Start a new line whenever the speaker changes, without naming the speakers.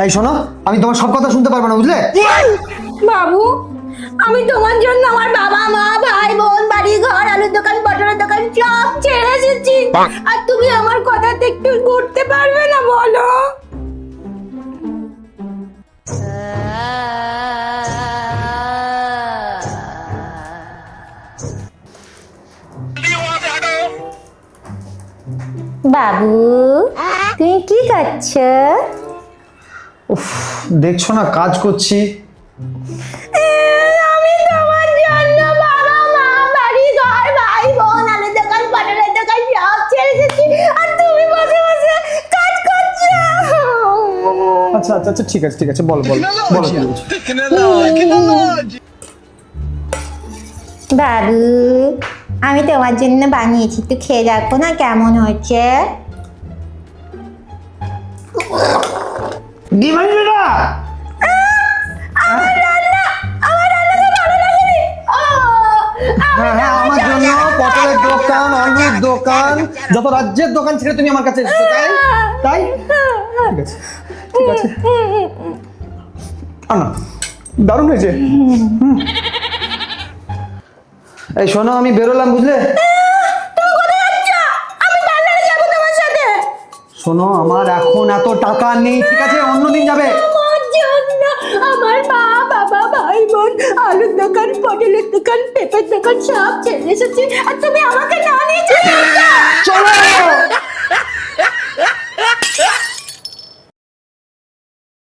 এই শোনো, আমি তোমার সব কথা শুনতে পারবো না, বুঝলে?
বাবু, আমি তোমার জন্য আমার বাবা মা ভাই বোন বাড়ি ঘর আলুর দোকান পটলের দোকান সব ছেড়ে এসেছি, আর তুমি আমার কথাতে একটু ঘুরতে পারবে না বলো? বাবু, তুমি কি করছো?
উফ, দেখছো না কাজ করছি।
আমি তোমার জন্য বাবা মা বাড়ি ঘর ভাই বোন আলুর দোকান পটলের দোকান সব ছেড়ে এসেছি, আর তুমি বসে বসে কাজ করছো।
আচ্ছা আচ্ছা আচ্ছা, ঠিক আছে ঠিক আছে, বলো বলো বলো কি বলছো?
বাবু, আমি তোমার জন্য বানিয়েছি, একটু খেয়ে দেখো না কেমন হয়েছে।
ডিমান্ড বেটা, হ্যাঁ হ্যাঁ, আমার জন্য পটলের দোকান আলুর দোকান যত রাজ্যের দোকান ছেড়ে তুমি আমার কাছে এসেছো, তাই তাই? ঠিক আছে ঠিক আছে, না দারুণ হয়েছে। এই শোনো, আমি বেরোলাম, বুঝলে? শোনো, আমার এখন এত টাকা নেই, ঠিক আছে? অন্যদিন যাবে।
আমার জন্য আমার মা বাবা ভাই বোন আলুর দোকান পটলের দোকান পেঁপের দোকান সব ছেড়ে এসেছি, আর তুমি আমাকে না নিয়ে চলে যাচ্ছ।
চলো।